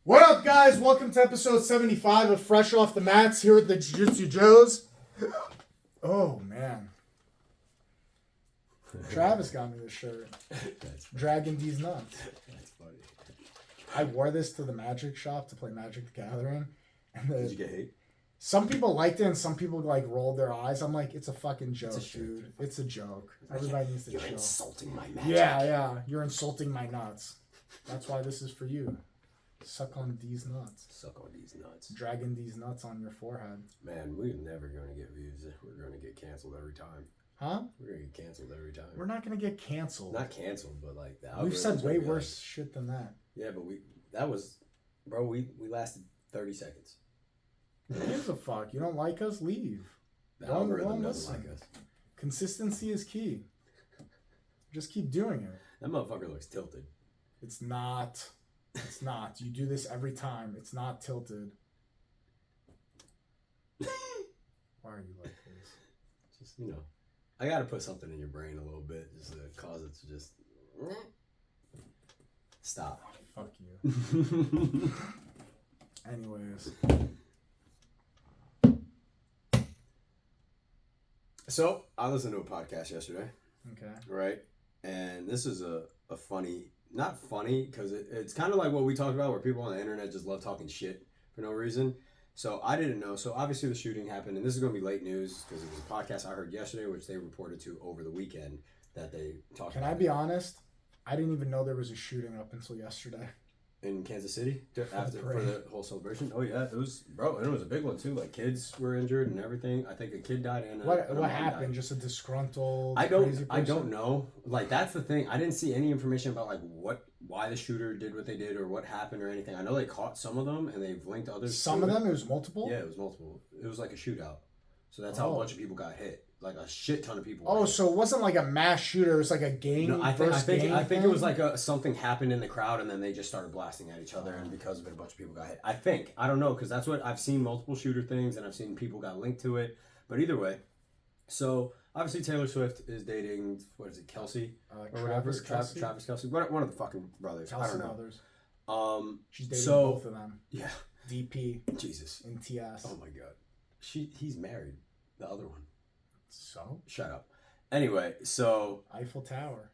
What up, guys? Welcome to episode 75 of Fresh Off the Mats here at the Jiu-Jitsu Joes. Oh, man. Travis got me this shirt. Dragging these nuts. That's funny. I wore this to the Magic shop to play Magic the Gathering. And Did you get hate? some people liked it and some people rolled their eyes. I'm like, it's a fucking joke, It's a shirt. dude. It's a joke. Everybody needs to You're chill. insulting my magic. Yeah. You're insulting my nuts. That's why this is for you. Suck on these nuts. Suck on these nuts. Dragging these nuts on your forehead. Man, we're never going to get views. We're going to get canceled every time. Huh? We're going to get canceled every time. We're not going to get canceled. Not canceled, but like the We've said algorithm's way gonna be worse shit than that. Yeah, but we lasted 30 seconds. Who gives a fuck? You don't like us? Leave. The Don't algorithm doesn't listen. like us. Consistency is key. Just keep doing it. That motherfucker looks tilted. It's not. It's not. You do this every time. It's not tilted. Why are you like this? Just, I got to put something in your brain a little bit just to cause it to just stop. Fuck you. Anyways. So, I listened to a podcast yesterday. Okay. Right? And this is a funny, not funny, because it's kind of like what we talked about where people on the internet just love talking shit for no reason. So I didn't know. So obviously the shooting happened, and this is going to be late news because it was a podcast I heard yesterday, which they reported to over the weekend that they talked Can about. I be honest? I didn't even know there was a shooting up until yesterday. In Kansas City for the whole celebration. Oh yeah, it was, bro, and it was a big one too. Like kids were injured and everything. I think a kid died and What mom happened? died. Just a disgruntled I crazy person? don't know. Like that's the thing. I didn't see any information about why the shooter did what they did or what happened or anything. I know they caught some of them and they've linked others. Some to of it. them? It was multiple? Yeah, it was multiple. It was like a shootout. So that's how a bunch of people got hit. Like a shit ton of people. Oh, so it wasn't like a mass shooter. It was like a gang. No, I gang think it thing? was like something happened in the crowd and then they just started blasting at each other and because of it a bunch of people got hit. I don't know because that's what I've seen multiple shooter things and I've seen people got linked to it. But either way, so obviously Taylor Swift is dating Kelsey. Travis Kelsey, one of the fucking brothers. Kelsey I don't know. Brothers. She's dating so, both of them. Yeah. DP Jesus. and TS. Oh my god. He's married. The other one. So? Shut up. Anyway, so Eiffel Tower.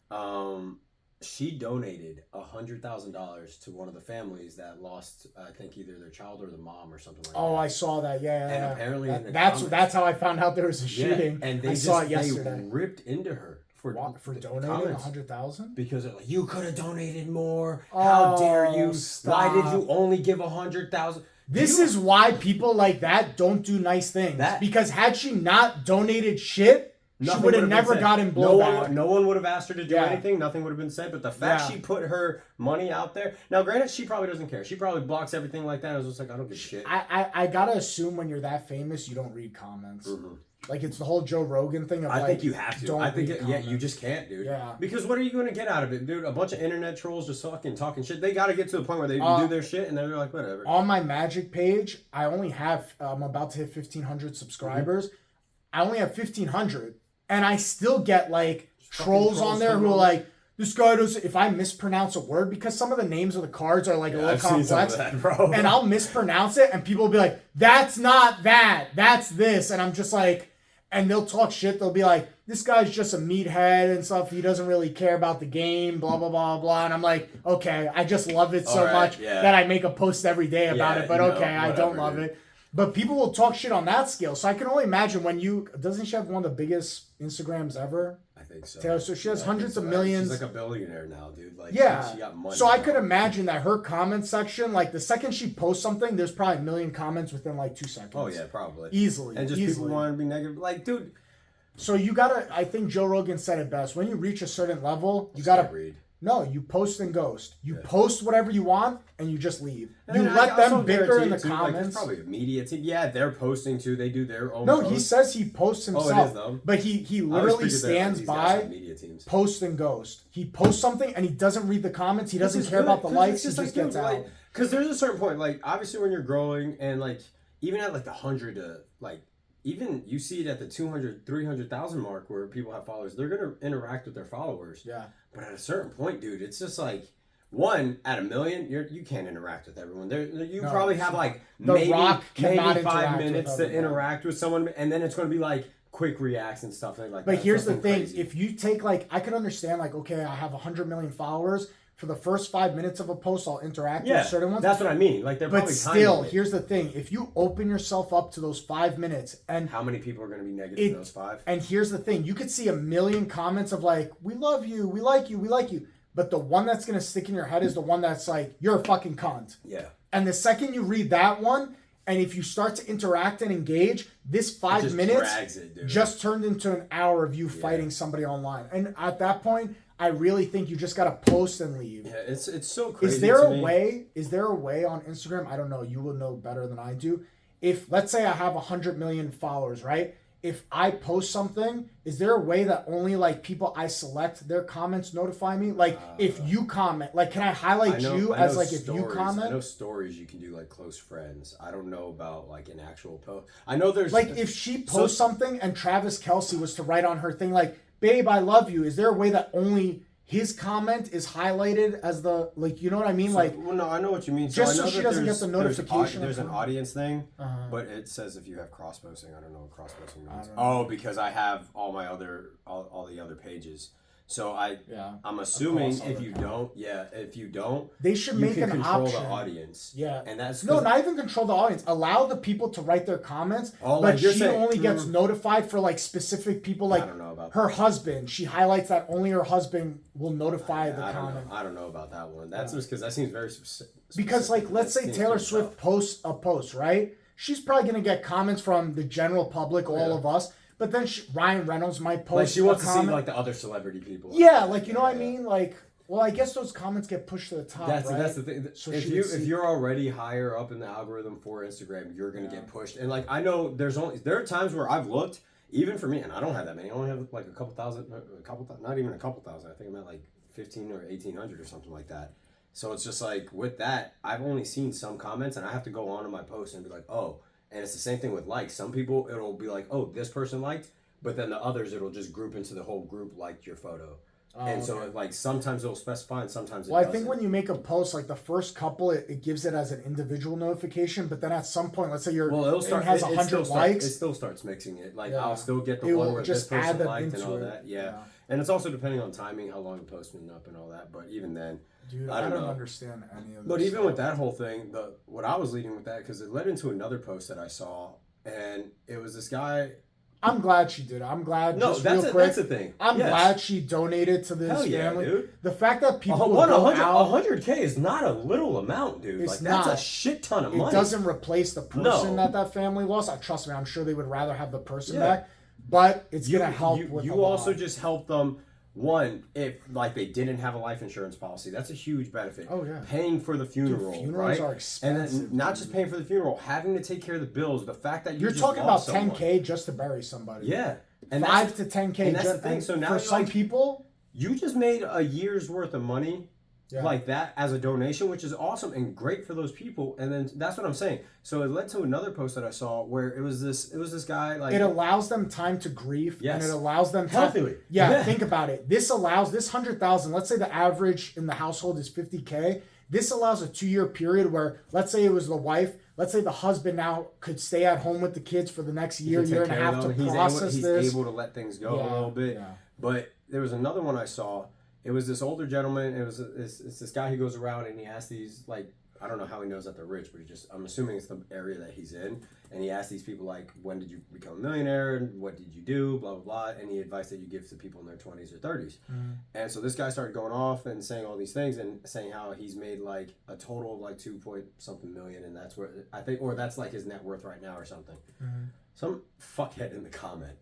she donated $100,000 to one of the families that lost, I think, either their child or the mom or something like that. Oh, I saw that. Yeah. And apparently, that's how I found out there was a shooting. and they saw it yesterday. They ripped into her for donating $100,000 because they're like, you could have donated more. How dare you? Stop. Why did you only give $100,000? This is why people like that don't do nice things. Because had she not donated shit, she would have never gotten blowback. No one would have asked her to do anything. Nothing would have been said. But the fact she put her money out there. Now, granted, she probably doesn't care. She probably blocks everything like that. I was just like, I don't give a shit. I gotta assume when you're that famous, you don't read comments. Mm-hmm. Like it's the whole Joe Rogan thing of I think you have to. I think you just can't, dude. Yeah. Because what are you going to get out of it, dude? A bunch of internet trolls just fucking talking shit. They got to get to the point where they do their shit and they're like, whatever. On my Magic page, I only have. I'm about to hit 1,500 subscribers. Mm-hmm. I only have 1,500, and I still get trolls on there who are like, this guy doesn't. If I mispronounce a word, because some of the names of the cards are a little complex, that, bro. And I'll mispronounce it, and people will be like, "That's not that. That's this," and I'm just like. And they'll talk shit. They'll be like, this guy's just a meathead and stuff. He doesn't really care about the game, blah, blah, blah, blah. And I'm like, okay, I just love it so much that I make a post every day about it. But I don't love it. But people will talk shit on that scale. So I can only imagine doesn't she have one of the biggest Instagrams ever? I think so. Taylor, so she has hundreds of millions. She's like a billionaire now, dude. She got money. So I could imagine that her comment section, the second she posts something, there's probably a million comments within 2 seconds. Oh yeah, probably. Easily. And just people want to be negative. Dude. So you gotta, I think Joe Rogan said it best. When you reach a certain level, you gotta read. No, you post and ghost. You post whatever you want and you just leave. You let them bicker in the comments. There's probably a media team. Yeah, they're posting too. They do their own. No, posts. he says he posts himself. Oh, it is though. But he literally stands by, post and ghost. He posts something and he doesn't read the comments. He doesn't care about the likes. He just gets out. Because there's a certain point, obviously when you're growing and even at the 100 to even you see it at the 200, 300,000 mark where people have followers, they're going to interact with their followers. Yeah. But at a certain point, dude, it's just one out of 1,000,000, you can't interact with everyone. You No, probably it's have not. like The maybe Rock cannot 5 interact with minutes to everyone. interact with someone, and then it's going to be like quick reacts and stuff like that. But here's the Nothing thing: crazy. if you take like, I could understand like, okay, I have 100 million followers. For the first 5 minutes of a post, I'll interact with certain ones. That's what I mean. Like they're But probably still, timing it. here's the thing: if you open yourself up to those 5 minutes, and How many people are going to be negative in those 5? and here's the thing, you could see a million comments of like, "We love you, we like you, we like you," but the one that's gonna stick in your head is the one that's like, "You're a fucking cunt." Yeah. And the second you read that one, and if you start to interact and engage, this 5 just minutes drags it, dude. just turned into an hour of you fighting somebody online. And at that point, I really think you just gotta post and leave. Yeah, it's so crazy. Is there to a me. way? Is there a way on Instagram? I don't know. You will know better than I do. If let's say I have 100 million followers, right? If I post something, is there a way that only like people I select their comments notify me? Like if you comment, like can I highlight you I as know like if you stories. I know comment? stories you can do like close friends. I don't know about like an actual post. I know there's Like if she posts something and Travis Kelce was to write on her thing like, "Babe, I love you." Is there a way that only his comment is highlighted as the like? You know what I mean? Like well, no, I know what you mean. just I so know she that doesn't get there's- the notification There's an from- audience thing, Uh-huh. but it says if you have cross posting. I don't know what cross posting means. don't Oh, because I have all my other all the other pages. So yeah. I'm assuming Across if other you accounts. if you don't, They should you make can an control option. the audience. Yeah. And that's No, 'cause- not even control the audience. Allow the people to write their comments, Oh, but like you're she saying- only gets notified for like specific people, like don't know about her husband. She highlights that only her husband will notify the I don't comment. know. I don't know about that one. That's just because that seems very specific. Because like, let's say Taylor Swift posts a post, right? She's probably gonna get comments from the general public, all Yeah. of us. But then Ryan Reynolds might post Like she wants a to see comment. like the other celebrity people. Yeah, like you know what I mean? Like, well, I guess those comments get pushed to the top, That's right? that's the thing. So if she you would see- if you're already higher up in the algorithm for Instagram, you're gonna get pushed. And like I know there are times where I've looked, even for me, and I don't have that many. I only have like a couple thousand, not even a couple thousand. I think I'm at like 15 or 1,800 or something like that. So it's just like with that, I've only seen some comments, and I have to go onto my post and be like, oh. And it's the same thing with likes. Some people it'll be like, oh, this person liked, but then the others it'll just group into the whole group liked your photo. And so like sometimes it'll specify and sometimes it Well, I doesn't. think when you make a post, like the first couple, it gives it as an individual notification. But then at some point, let's say your Well, it'll thing start. has it 100 still likes. It still starts mixing it. Like Yeah. I'll still get the It one will where just this add person them liked and into all it. that. Yeah. Yeah. And it's also depending on timing, how long the post's been up and all that. But even then, Dude, I I don't don't know. understand any of this. but even stuff. with that whole thing, what I was leading with that because it led into another post that I saw, and it was this guy. I'm glad she did it. I'm glad. No, just real quick, that's the thing. I'm Yes. glad she donated to this Hell yeah, family. dude. The fact that people Oh, will one go 100 out, 100K is not a little amount, dude. It's Like that's a not. shit ton of it money. doesn't replace the person No. that family lost. Trust me, I'm sure they would rather have the person Yeah. back. But it's gonna help with. You a lot. also just help them. One, if like they didn't have a life insurance policy, that's a huge benefit. Oh, yeah. Paying for the funeral, funerals right? are And expensive, then not just paying for the funeral, having to take care of the bills. The fact that You're just talking lost about someone. 10K just to bury somebody. Yeah, and 5 to 10K. and that's the just, thing. and So now for you're some like- people, you just made a year's worth of money. yeah. Like that as a donation, which is awesome and great for those people. And then that's what I'm saying. So it led to another post that I saw where it was this guy like it allows them time to grieve, Yes. and it allows them time. Healthily. Yeah, Yeah. think about it. This allows this 100,000. Let's say the average in the household is 50K. This allows a 2-year period where, let's say it was the wife. Let's say the husband now could stay at home with the kids for the next he year, can year take and a care of half to them. He's process he's this. able to let things go a Yeah, little bit. yeah. But there was another one I saw. It was this older gentleman. It's this guy who goes around and he asks these like I don't know how he knows that they're rich, but I'm assuming it's the area that he's in. And he asks these people like, when did you become a millionaire? And what did you do? Blah blah blah. Any advice that you give to people in their 20s or 30s? And so this guy started going off and saying all these things and saying how he's made like a total of like 2 point something million, and that's where I think, or that's like his net worth right now or something. Some fuckhead in the comment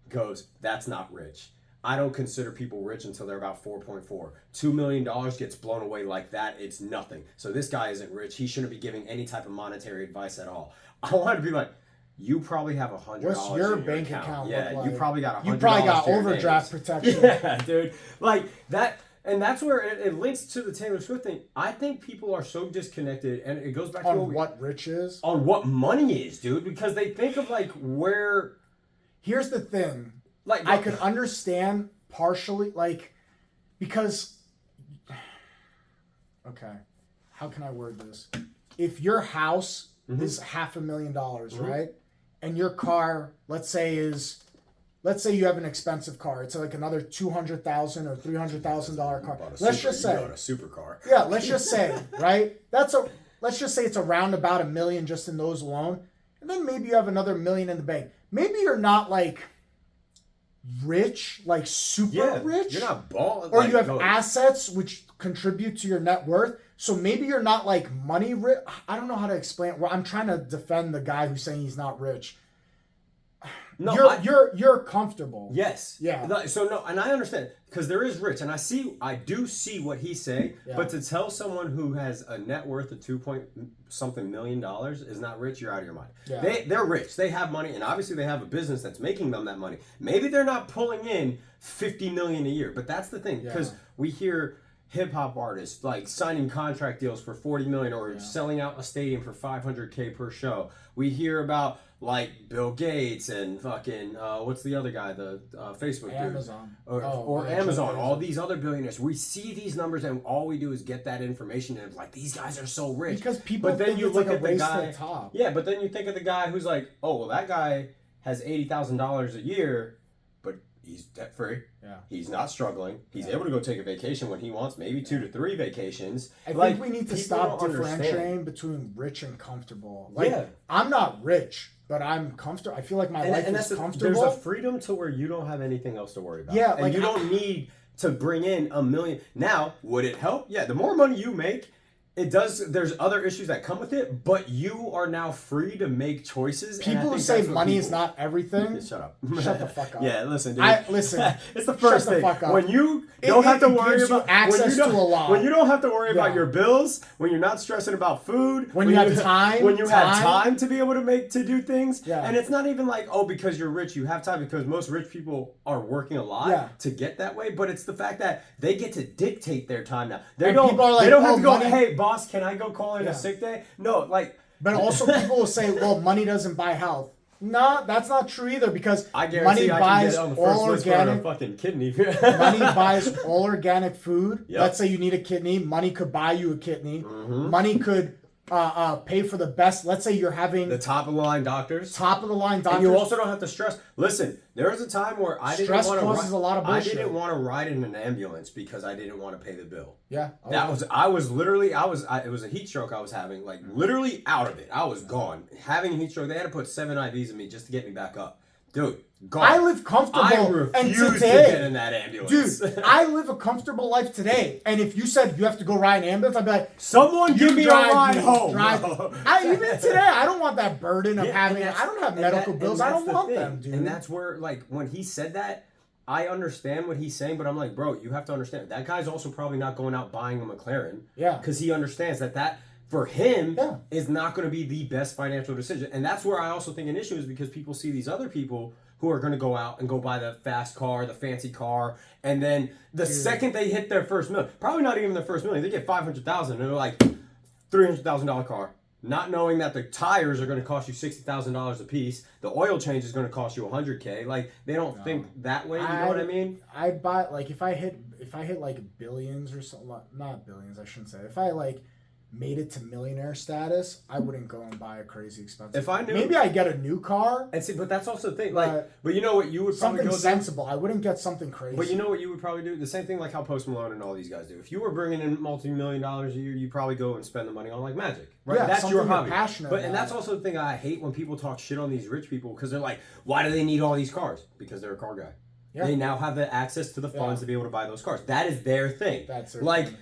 goes, "That's not rich. I don't consider people rich until they're about 4.4. $2 million gets blown away like that. It's nothing. So this guy isn't rich. He shouldn't be giving any type of monetary advice at all." I want to be like, you probably have $100. What's your in bank account Yeah, look you like? probably got $100. You probably got to your overdraft names. protection. Yeah, dude. Like that. And that's where it links to the Taylor Swift thing. I think people are so disconnected, and it goes back to On what rich is? on what money is, dude, because they think of like where, Here's the thing. like I could understand partially, like, because Okay. How can I word this? If your house Mm-hmm. is $500,000, right? And your car, let's say you have an expensive car. It's like another $200,000 or $300,000 car. Let's just say a supercar. Yeah, let's just say, right? Let's just say it's around about $1 million just in those alone. And then maybe you have another $1 million in the bank. Maybe you're not like rich, like super rich. You're not balling. Or you have assets which contribute to your net worth. So maybe you're not like money rich. I don't know how to explain it. Well, I'm trying to defend the guy who's saying he's not rich. No, you're comfortable. Yes. Yeah. So no, and I understand because there is rich, and I do see what he's saying. Yeah. But to tell someone who has a net worth of $2 million is not rich, you're out of your mind. Yeah. They're rich. They have money, and obviously they have a business that's making them that money. Maybe they're not pulling in $50 million a year, but that's the thing because we hear hip hop artists like signing contract deals for $40 million or selling out a stadium for $500K per show. We hear about like Bill Gates and fucking what's the other guy, the Facebook Amazon dude, or Amazon, all these other billionaires. We see these numbers and all we do is get that information and it's like these guys are so rich because people. But then think you look at the guy. To the top. Yeah, but then you think of the guy who's like, oh well, that guy has $80,000 a year. He's debt free. Yeah. He's not struggling. He's able to go take a vacation when he wants, maybe 2 to 3 vacations. I think we need to stop differentiating between rich and comfortable. Like, I'm not rich, but I'm comfortable. I feel like my life is comfortable. There's a freedom to where you don't have anything else to worry about. Yeah, and you don't need to bring in $1 million. Now, would it help? Yeah, the more money you make, it does. There's other issues that come with it, but you are now free to make choices. People who say money is not everything. Shut up. Shut the fuck up. Yeah, listen, dude. Listen. It's the first thing. Fuck up. When you don't have to worry about access to a lot. When you don't have to worry about your bills. When you're not stressing about food. When you have time. When you have time to be able to do things. Yeah. And it's not even like because you're rich you have time because most rich people are working a lot to get that way. But it's the fact that they get to dictate their time now. They don't have to go. Hey, boss, can I go call in a sick day? No, like. But also people will say, well, money doesn't buy health. No, that's not true either because money buys all organic. Fucking kidney. Money buys all organic food. Yep. Let's say you need a kidney. Money could buy you a kidney. Mm-hmm. Money could pay for the best. Let's say you're having the top of the line doctors. And you also don't have to stress. Listen, there was a time where I didn't want to. Causes a lot of bullshit. I didn't want to ride in an ambulance because I didn't want to pay the bill. Yeah, it was a heat stroke I was having, like literally out of it. I was gone. Having a heat stroke, they had to put 7 IVs in me just to get me back up. Dude, gone. I live comfortable. I refuse to get in that ambulance. Dude, I live a comfortable life today. And if you said you have to go ride an ambulance, I'd be like, someone give me a ride home. Even today, I don't want that burden of having. I don't have medical bills. I don't want them, dude. And that's where, like, when he said that, I understand what he's saying, but I'm like, bro, you have to understand. That guy's also probably not going out buying a McLaren. Yeah. Because he understands that for him, is not going to be the best financial decision. And that's where I also think an issue is because people see these other people who are going to go out and go buy the fast car, the fancy car, and then the second they hit their first million, probably not even their first million, they get $500,000 and they're like, $300,000 car. Not knowing that the tires are going to cost you $60,000 a piece, the oil change is going to cost you $100K. Like they don't think that way. You know what I mean? I'd buy like if I hit like billions or something. Not billions, I shouldn't say. If I like made it to millionaire status, I wouldn't go and buy a crazy expensive If I knew, maybe I'd get a new car. And see, but that's also the thing. Like, but you know what you would probably something sensible. I wouldn't get something crazy. But you know what you would probably do? The same thing like how Post Malone and all these guys do. If you were bringing in multi-million-dollars a year, you probably go and spend the money on like magic, right? Yeah, that's your hobby. Passionate and that's also the thing I hate when people talk shit on these rich people because they're like, why do they need all these cars? Because they're a car guy. Yeah. They now have the access to the funds to be able to buy those cars. That is their thing. That's their thing.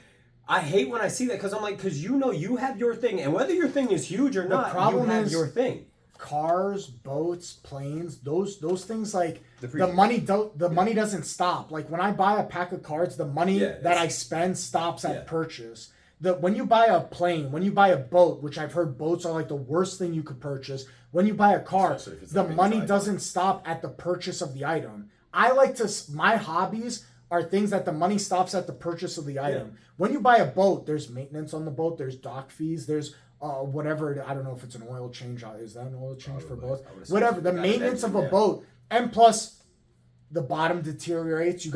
I hate when I see that because I'm like, because you have your thing, and whether your thing is huge or not, you have your thing. Cars, boats, planes, those things like the money doesn't stop. Like when I buy a pack of cards, the money that I spend stops at purchase. When you buy a plane, when you buy a boat, which I've heard boats are like the worst thing you could purchase. When you buy a car, the money doesn't stop at the purchase of the item. My hobbies are things that the money stops at the purchase of the item. Yeah. When you buy a boat, there's maintenance on the boat, there's dock fees, there's whatever, I don't know if it's an oil change. Is that an oil change for both? Whatever, the maintenance of a boat. And plus, the bottom deteriorates.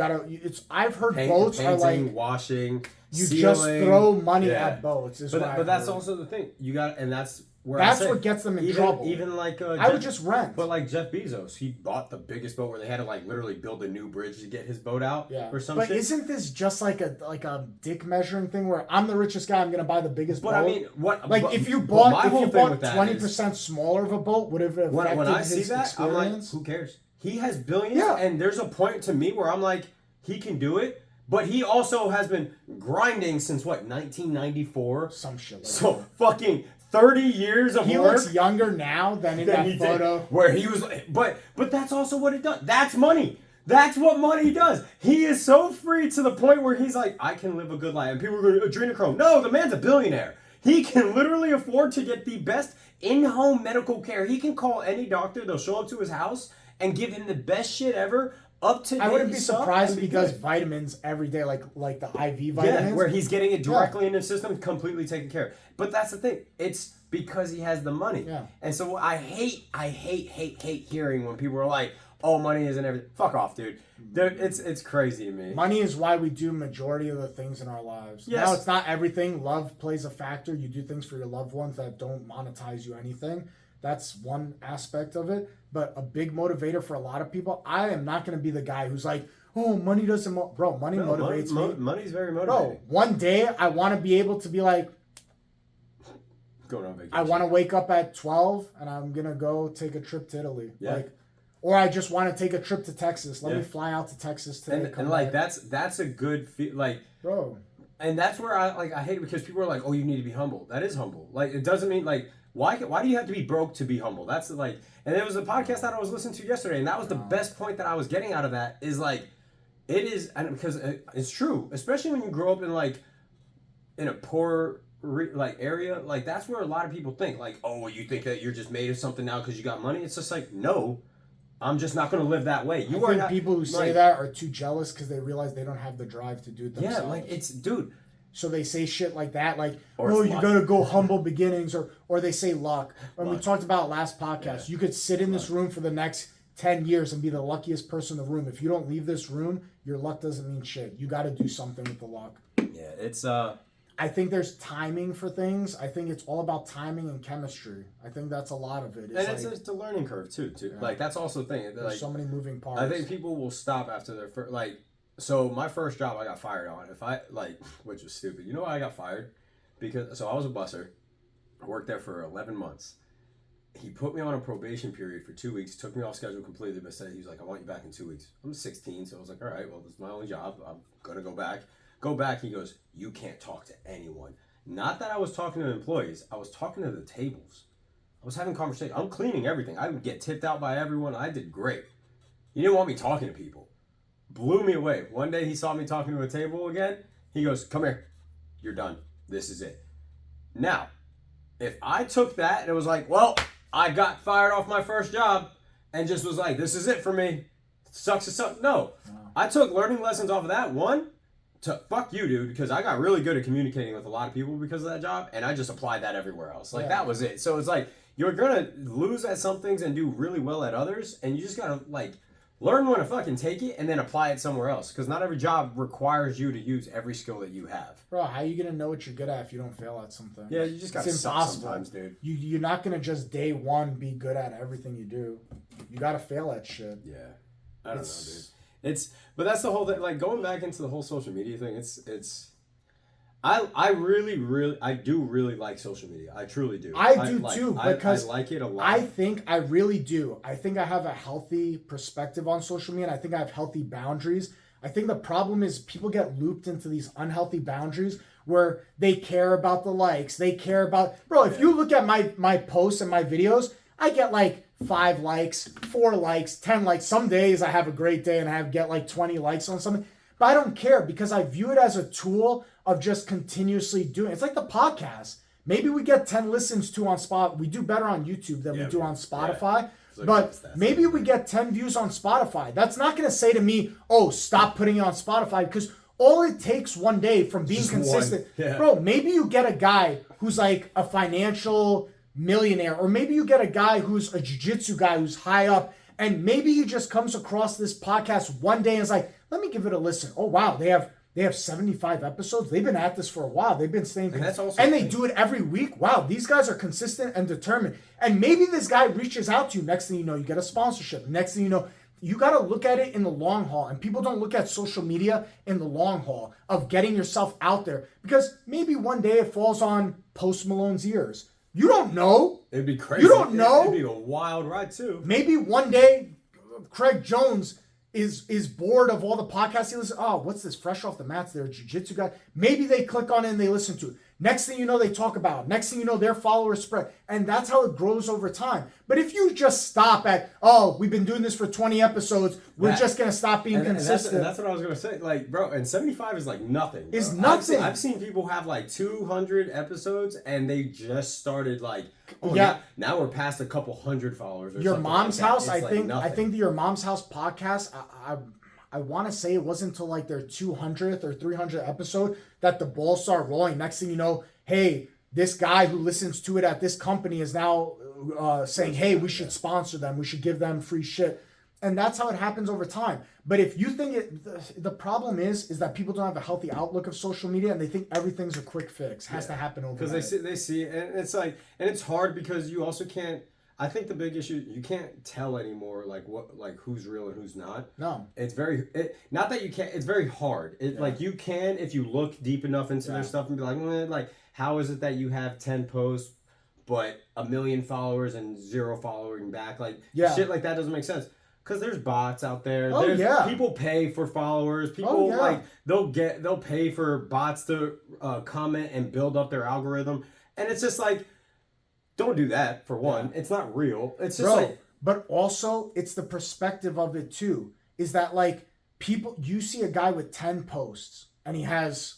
I've heard boats painting, are like washing, you sealing. just throw money Yeah. at boats. But that's also the thing. You got, and that's where That's I say, what gets them in even, trouble. Even like I would just rent. But like Jeff Bezos, he bought the biggest boat where they had to like literally build a new bridge to get his boat out. Yeah. Or some but shit. isn't this just like a dick measuring thing where I'm the richest guy, I'm gonna buy the biggest boat? But I mean, what? Like but, if you but my bought whole thing with that 20% smaller of a boat, would have affected when I his see that, experience? I'm like, who cares? He has billions, Yeah. and there's a point to me where I'm like, he can do it, but he also has been grinding since what, 1994? Some shit like So that. fucking 30 years of He work. looks younger now than in Than that he did, photo. where he was, but that's also what it does. That's money. That's what money does. He is so free to the point where he's like, I can live a good life. And people are going, adrenochrome. No, the man's a billionaire. He can literally afford to get the best in-home medical care. He can call any doctor. They'll show up to his house and give him the best shit ever. Up to I wouldn't be stuff, surprised and if he does good. vitamins every day, like the IV vitamins. Yeah, where he's getting it directly in his system, completely taken care of. But that's the thing. It's because he has the money. Yeah. And so I hate hearing when people are like, oh, money isn't everything. Fuck off, dude. It's crazy to me. Money is why we do majority of the things in our lives. Yes. Now, it's not everything. Love plays a factor. You do things for your loved ones that don't monetize you anything. That's one aspect of it. But a big motivator for a lot of people, I am not going to be the guy who's like, oh, money doesn't... Bro, money motivates me. Money's very motivating. Bro, one day I want to be able to be like, Going on vacation. I want to wake up at 12 and I'm going to go take a trip to Italy. Yeah. Like, or I just want to take a trip to Texas. Let Yeah. me fly out to Texas today. And like that's a good like Bro. And that's where I hate it because people are like, oh, you need to be humble. That is humble. Like it doesn't mean like why do you have to be broke to be humble? That's like, and there was a podcast that I was listening to yesterday, and that was the best point that I was getting out of that is like, it is, and because it's true, especially when you grow up in like in a poor like area, like that's where a lot of people think like, oh, you think that you're just made of something now because you got money. It's just like, no, I'm just not going to live that way. I think people who say that are too jealous because they realize they don't have the drive to do it themselves. Yeah, like it's, dude. So they say shit like that, like, Or "Oh, it's you luck. gotta go humble beginnings," or they say luck. When we Luck. talked about last podcast, Yeah. you could sit in this room for the next 10 years and be the luckiest person in the room. If you don't leave this room, your luck doesn't mean shit. You got to do something with the luck. Yeah, it's I think there's timing for things. I think it's all about timing and chemistry. I think that's a lot of it. and it's a learning curve too. Yeah. Like that's also the thing. there's Like so many moving parts. I think people will stop after their first, like, so my first job I got fired on. If I, like, which was stupid. You know why I got fired? Because, so I was a busser. I worked there for 11 months. He put me on a probation period for 2 weeks, took me off schedule completely, but said, he was like, I want you back in 2 weeks. I'm 16, so I was like, all right, well, this is my only job. I'm going to go back. Go back. He goes, you can't talk to anyone. Not that I was talking to employees. I was talking to the tables. I was having conversation. I'm cleaning everything. I would get tipped out by everyone. I did great. He didn't want me talking to people. Blew me away. One day he saw me talking to a table again. He goes, come here. You're done. This is it. Now, if I took that and it was like, well, I got fired off my first job and just was like, this is it for me. Sucks to suck. No. I took learning lessons off of that. One, to fuck you, dude, because I got really good at communicating with a lot of people because of that job, and I just applied that everywhere else. Like, that was it. So it's like, you're going to lose at some things and do really well at others, and you just got to, like, learn when to fucking take it and then apply it somewhere else. Because not every job requires you to use every skill that you have. Bro, how are you gonna know what you're good at if you don't fail at something? Yeah, you just got to It's suck impossible. sometimes, dude. You're not gonna just day one be good at everything you do. You gotta fail at shit. Yeah. I don't know, dude. But that's the whole thing. Like, going back into the whole social media thing, I do really like social media. I truly do. I do too, because I like it a lot. I think I really do. I think I have a healthy perspective on social media, and I think I have healthy boundaries. I think the problem is people get looped into these unhealthy boundaries where they care about the likes. They care about... Bro, if you look at my posts and my videos, I get like 5 likes, 4 likes, 10 likes. Some days I have a great day and I get like 20 likes on something. But I don't care because I view it as a tool of just continuously doing it. It's like the podcast. Maybe we get 10 listens to on Spotify. We do better on YouTube than we do on Spotify. Yeah. But maybe we get 10 views on Spotify. That's not going to say to me, oh, stop putting it on Spotify, because all it takes one day from being Just consistent. one. Yeah. Bro, maybe you get a guy who's like a financial millionaire, or maybe you get a guy who's a jiu-jitsu guy who's high up, And maybe he just comes across this podcast one day and is like, let me give it a listen. Oh, wow, they have 75 episodes. They've been at this for a while. They've been staying. And they do it every week. Wow, these guys are consistent and determined. And maybe this guy reaches out to you. Next thing you know, you get a sponsorship. Next thing you know, you got to look at it in the long haul. And people don't look at social media in the long haul of getting yourself out there. Because maybe one day it falls on Post Malone's ears. You don't know. It'd be crazy. You don't know. It'd be a wild ride too. Maybe one day Craig Jones is bored of all the podcasts he listens. Oh, what's this? Fresh off the mats. They're a jiu-jitsu guy. Maybe they click on it and they listen to it. Next thing you know, they talk about it. Next thing you know, their followers spread. And that's how it grows over time. But if you just stop at, oh, we've been doing this for 20 episodes, we're just going to stop being consistent. And that's what I was going to say. Like, bro, and 75 is like nothing. It's nothing. I've seen people have like 200 episodes and they just started like, oh, yeah. Now we're past a couple hundred followers or Your something Mom's like that. House, It's I think the Your Mom's House podcast, I want to say it wasn't until like their 200th or 300th episode that the balls start rolling. Next thing you know, hey, this guy who listens to it at this company is now saying, hey, we should sponsor them. We should give them free shit. And that's how it happens over time. But if you think the problem is that people don't have a healthy outlook of social media and they think everything's a quick fix. Has to happen overnight. Because they see, and it's like, and it's hard because you also can't. I think the big issue, you can't tell anymore like who's real and who's not. No. It's not that you can't, it's very hard. Like you can if you look deep enough into their stuff and be like how is it that you have 10 posts but 1 million followers and 0 following back? Like shit like that doesn't make sense. Because there's bots out there. People pay for followers. People like they'll pay for bots to comment and build up their algorithm. And it's just like, don't do that, for one. It's not real. It's just like... But also, it's the perspective of it, too. Is that, like, people... You see a guy with 10 posts, and he has,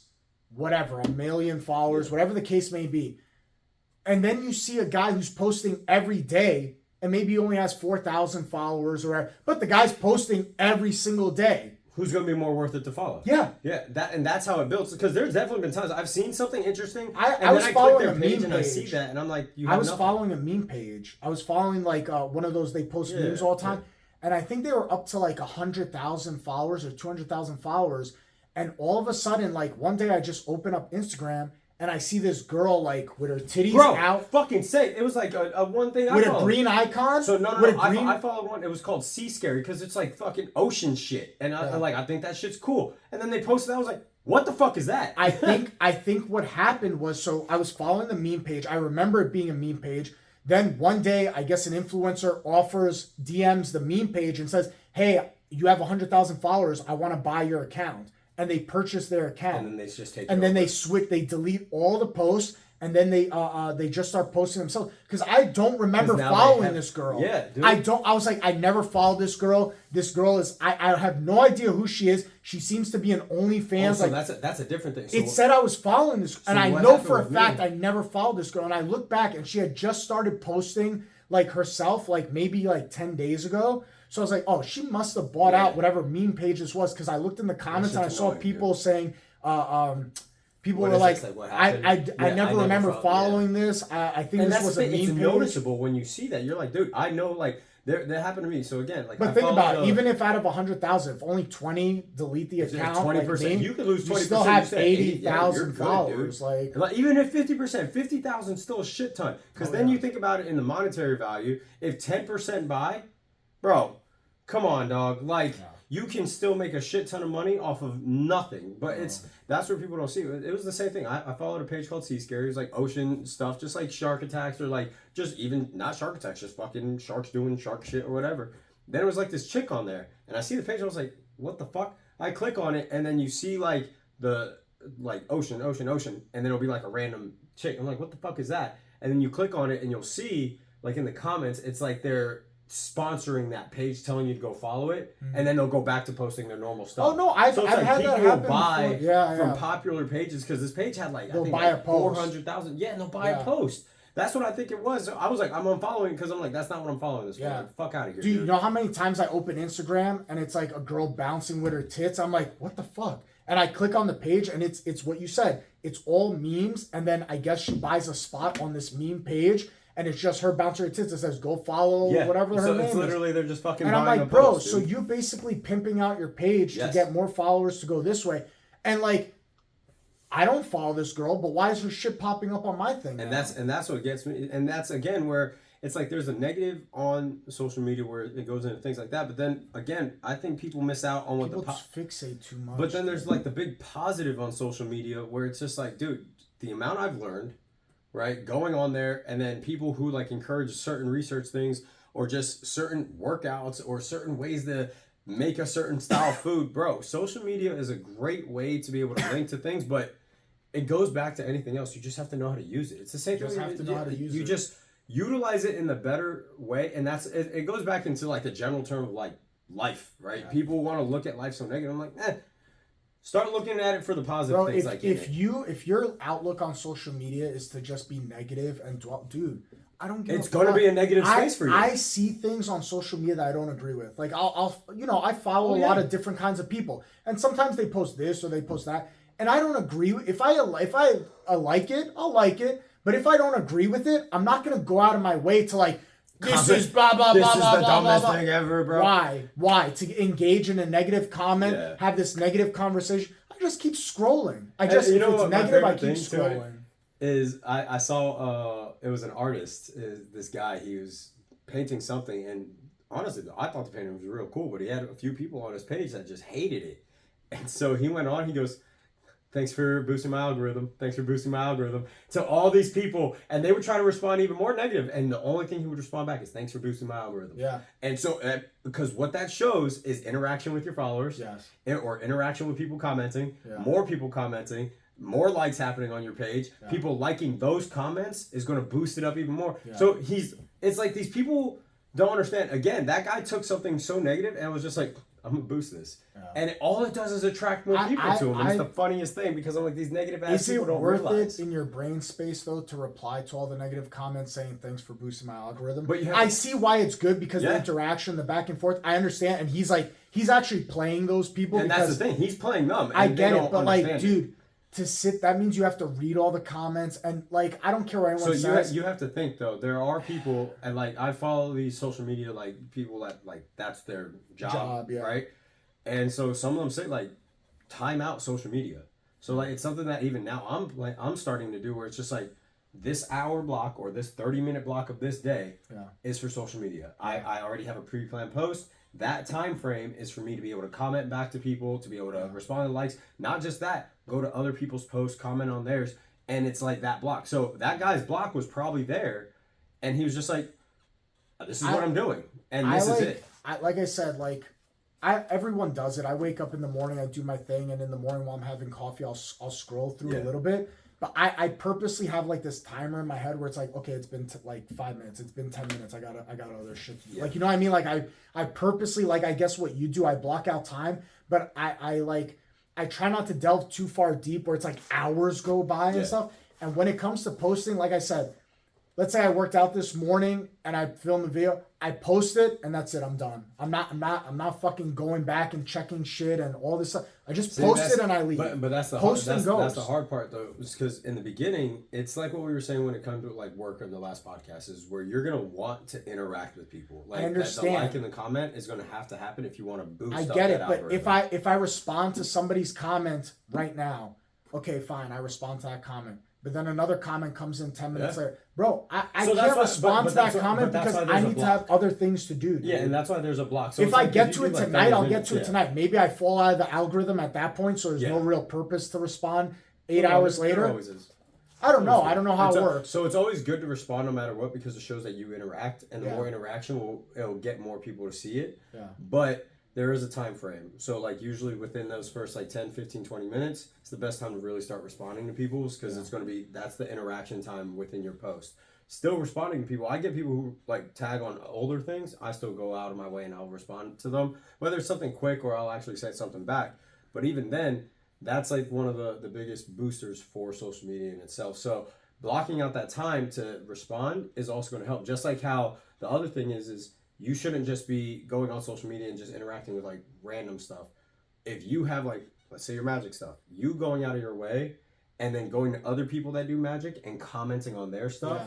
whatever, 1 million followers, whatever the case may be. And then you see a guy who's posting every day, and maybe he only has 4,000 followers, but the guy's posting every single day. Who's going to be more worth it to follow? Yeah. Yeah, that's how it builds. Because there's definitely been times I've seen something interesting, I was following a meme page, and I see that, and I'm like, following a meme page. I was following, like, one of those, they post memes all the time. Yeah. And I think they were up to, like, 100,000 followers or 200,000 followers. And all of a sudden, like, one day I just open up Instagram, and I see this girl, like, with her titties out. Fucking sick. It was like a one thing I with followed. A green icon? So, no. I followed one. It was called Sea Scary because it's like fucking ocean shit. And I think that shit's cool. And then they posted that. I was like, what the fuck is that? I think what happened was, so I was following the meme page. I remember it being a meme page. Then one day, I guess an influencer DMs the meme page and says, hey, you have 100,000 followers. I want to buy your account. And they purchase their account, and then they just take. And then they switch. They delete all the posts, and then they just start posting themselves. Because I don't remember following this girl. Yeah, dude. I don't. I was like, I never followed this girl. This girl is. I have no idea who she is. She seems to be an OnlyFans. So like that's a different thing. So it said I was following this, and I know for a fact I never followed this girl. And I look back, and she had just started posting like herself, like maybe like 10 days ago. So I was like, oh, she must have bought out whatever meme page this was, because I looked in the comments and I saw people saying, people were like, I never remember following this. I think this was a meme page. It's noticeable when you see that. You're like, dude, I know, like, that happened to me. So again, like, but think about it. Even if out of 100,000, if only 20 delete the account, 20%, like me, you could lose 20%. You still have 80,000 followers. Like, even if 50%, 50,000 is still a shit ton. Because then you think about it in the monetary value. If 10% buy, bro. Come on, dog. Like, you can still make a shit ton of money off of nothing. But that's where people don't see it. It was the same thing. I followed a page called Sea Scary. It was like ocean stuff, just like shark attacks, or like just even not shark attacks, just fucking sharks doing shark shit or whatever. Then it was like this chick on there. And I see the page, and I was like, what the fuck? I click on it, and then you see like the ocean. And then it'll be like a random chick. I'm like, what the fuck is that? And then you click on it, and you'll see, like in the comments, it's like they're sponsoring that page, telling you to go follow it, and then they'll go back to posting their normal stuff. Oh no, I've had that happen buy from popular pages, because this page had like they'll buy a post. 400,000. Yeah, and they'll buy a post. That's what I think it was. So I was like, I'm unfollowing, because I'm like, that's not what I'm following this for. Like, fuck out of here. Do you know how many times I open Instagram and it's like a girl bouncing with her tits? I'm like, what the fuck? And I click on the page, and it's what you said. It's all memes, and then I guess she buys a spot on this meme page. and it's just her bouncing her tits that says go follow whatever her name it's is. literally they're just fucking And I'm buying like, a bro, post, so dude. you basically pimping out your page to Yes. get more followers to go this way. And like, I don't follow this girl, but why is her shit popping up on my thing? And now? that's what gets me. And that's again where it's like there's a negative on social media where it goes into things like that. But then again, I think people miss out on what people the just fixate too much. But then there's like the big positive on social media where it's just like, dude, the amount I've learned, right, going on there, and then people who like encourage certain research things or just certain workouts or certain ways to make a certain style of food, bro. Social media is a great way to be able to link to things, but it goes back to anything else. You just have to know how to use it. It's the same thing. You just have to know how to use You it. just utilize it in the better way, and that's it. It goes back into like the general term of like life, right? Yeah. People want to look at life so negative. I'm like, start looking at it for the positive Bro, things. if your outlook on social media is to just be negative and dwell, dude, I don't give It's a going to fuck. be a negative space for you. I see things on social media that I don't agree with. Like I'll I follow Oh, a lot yeah. of different kinds of people, and sometimes they post this or they post that, and I don't agree. If I like it, I'll like it. But if I don't agree with it, I'm not gonna go out of my way to like this Comment, is blah blah this blah is blah the blah blah. dumbest blah. thing ever, bro. Why to engage in a negative comment, Yeah. have this negative conversation? I just keep scrolling. I And just you if know it's what my negative, I favorite keep thing to it scrolling. Is I saw it was an artist, this guy, he was painting something, and honestly I thought the painting was real cool, but he had a few people on his page that just hated it. And so he went on, he goes, thanks for boosting my algorithm, thanks for boosting my algorithm, to all these people, and they would try to respond even more negative, and the only thing he would respond back is thanks for boosting my algorithm. Yeah. And so because what that shows is interaction with your followers, Yes. or interaction with people commenting, Yeah. more people commenting, more likes happening on your page, Yeah. people liking those comments is going to boost it up even more. Yeah. So it's like these people don't understand. Again, that guy took something so negative and was just like, I'm going to boost this. Yeah. And all it does is attract more people to him. And it's the funniest thing because I'm like, these negative ass Is people it don't worth realize. it in your brain space though to reply to all the negative comments saying thanks for boosting my algorithm? But you have I to- see why it's good because the Yeah. interaction, the back and forth. I understand, and he's actually playing those people. And because that's the thing. He's playing them. And I they get don't it, but like, understand it. dude, to sit that means you have to read all the comments and like I don't care what anyone So says. you have to think though, there are people, and like I follow these social media like people that like that's their job, Yeah. right? And so some of them say like time out social media. So like it's something that even now I'm starting to do where it's just like this hour block or this 30-minute block of this day Yeah. is for social media. I already have a pre-planned post. That time frame is for me to be able to comment back to people, to be able to respond to likes. Not just that, go to other people's posts, comment on theirs, and it's like that block. So that guy's block was probably there, and he was just like, "This is what I'm doing, and this is it." Like I said, like everyone does it. I wake up in the morning, I do my thing, and in the morning while I'm having coffee, I'll scroll through a little bit. But I purposely have like this timer in my head where it's like, okay, it's been like 5 minutes, it's been 10 minutes, I got other shit to do. Like, you know what I mean? Like I purposely, like I guess what you do, I block out time, but I try not to delve too far deep where it's like hours go by and stuff. And when it comes to posting, like I said, let's say I worked out this morning and I filmed a video, I post it and that's it. I'm done. I'm not fucking going back and checking shit and all this stuff. I just post it and I leave. But that's the Post and goes. that's the hard part though, is because in the beginning, it's like what we were saying when it comes to like work in the last podcast is where you're gonna want to interact with people. Like I understand. the like and the comment is gonna have to happen if you want to boost. I up get it, that but algorithm. if I respond to somebody's comment right now, okay, fine, I respond to that comment. But then another comment comes in 10 minutes later. Bro, I So that's can't why- respond but to that that's why- comment but that's because why I there's a need to have block. other things to do. Dude. Yeah, and that's why there's a block. So If it's I like, get if to you it do, like, tonight, 30 I'll get minutes, to it yeah. tonight. Maybe I fall out of the algorithm at that point, so there's no real purpose to respond 8 Well, hours there later. always is. I don't know. I don't know how It's it a- works. So it's always good to respond no matter what because it shows that you interact, and the Yeah. more interaction it'll get more people to see it. Yeah. But there is a time frame. So like usually within those first like 10, 15, 20 minutes, it's the best time to really start responding to people because it's going to be that's the interaction time within your post. Still responding to people. I get people who like tag on older things. I still go out of my way and I'll respond to them, whether it's something quick or I'll actually say something back. But even then, that's like one of the biggest boosters for social media in itself. So blocking out that time to respond is also going to help. Just like how the other thing is you shouldn't just be going on social media and just interacting with like random stuff. If you have like, let's say your magic stuff, you going out of your way and then going to other people that do magic and commenting on their stuff,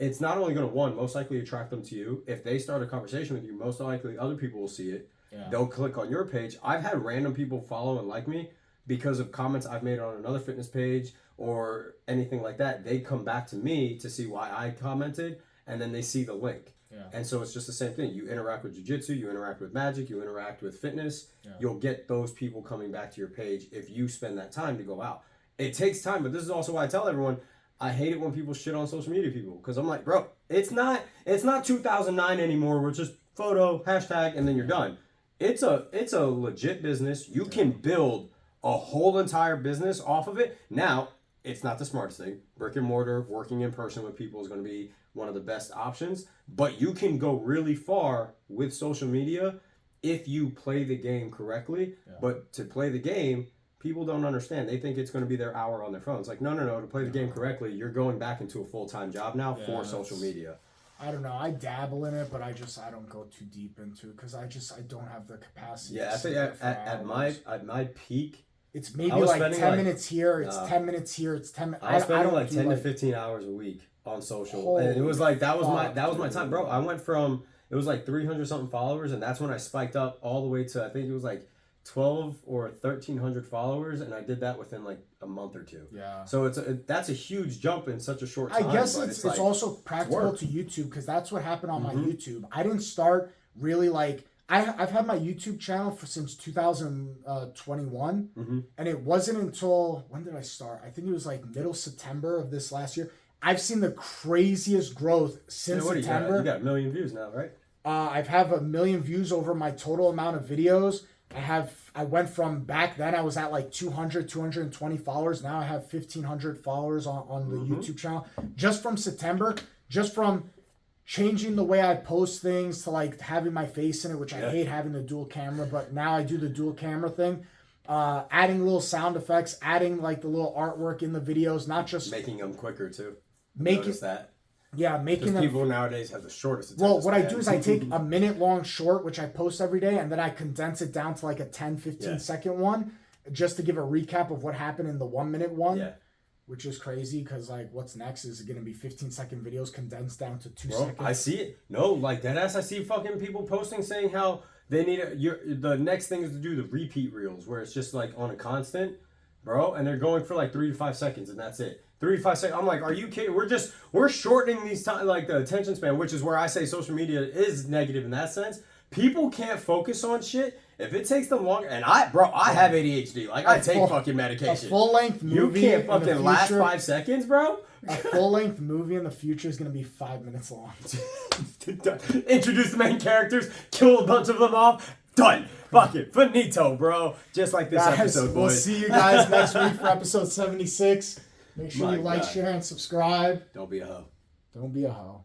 it's not only going to, one, most likely attract them to you. If they start a conversation with you, most likely other people will see it. Yeah. They'll click on your page. I've had random people follow and like me because of comments I've made on another fitness page or anything like that. They come back to me to see why I commented, and then they see the link. Yeah. And so it's just the same thing. You interact with jiu-jitsu, you interact with magic, you interact with fitness. Yeah. You'll get those people coming back to your page if you spend that time to go out. It takes time, but this is also why I tell everyone, I hate it when people shit on social media people, because I'm like, bro, it's not 2009 anymore where it's just photo, hashtag, and then you're done. It's a legit business. You can build a whole entire business off of it. Now, it's not the smartest thing. Brick and mortar, working in person with people is going to be one of the best options. But you can go really far with social media if you play the game correctly. Yeah. But to play the game, people don't understand. They think it's going to be their hour on their phone. It's like, no. To play the game correctly, you're going back into a full-time job now for social media. I don't know. I dabble in it, but I don't go too deep into it because I don't have the capacity. Yeah, I think at my peak, it's maybe like 10 minutes here. It's 10 minutes here. It's 10 minutes. I was spending like 10 to 15 hours a week on social, and it was like that was my time, bro. I went from, it was like 300 something followers, and that's when I spiked up all the way to, I think it was like 12 or 1,300 followers, and I did that within like a month or two. Yeah. So that's a huge jump in such a short time. I guess it's also practical to YouTube, because that's what happened on my YouTube. I didn't start really like, I've had my YouTube channel since 2021, and it wasn't until, when did I start? I think it was like middle September of this last year. I've seen the craziest growth since September. You got 1 million views now, right? I've had 1 million views over my total amount of videos. I went from back then I was at like 220 followers. Now I have 1,500 followers on the YouTube channel. Just from September, just from changing the way I post things to like having my face in it, which I hate having the dual camera, but now I do the dual camera thing. Adding little sound effects, adding like the little artwork in the videos, not just making them quicker too. Making that. Yeah, making them. People nowadays have the shortest attention. Well, what I do is I take a minute-long short, which I post every day, and then I condense it down to like a 10, 15-second one, just to give a recap of what happened in the 1 minute one. Yeah. Which is crazy, because like, what's next is going to be 15-second videos condensed down to 2 seconds. I see it. No, like deadass, I see fucking people posting saying how they need the next thing is to do the repeat reels, where it's just like on a constant, bro, and they're going for like 3 to 5 seconds, and that's it. 3 to 5 seconds. I'm like, are you kidding? We're shortening these time, like the attention span, which is where I say social media is negative in that sense. People can't focus on shit if it takes them longer. And I have ADHD. Like I take fucking medication. A full length movie. You can't fucking last 5 seconds, bro. A full length movie in the future is gonna be 5 minutes long. Introduce the main characters, kill a bunch of them off. Done. Fuck it. Finito, bro. Just like this episode, boys. We'll see you guys next week for episode 76. Make sure you like, share, and subscribe. Don't be a hoe. Don't be a hoe.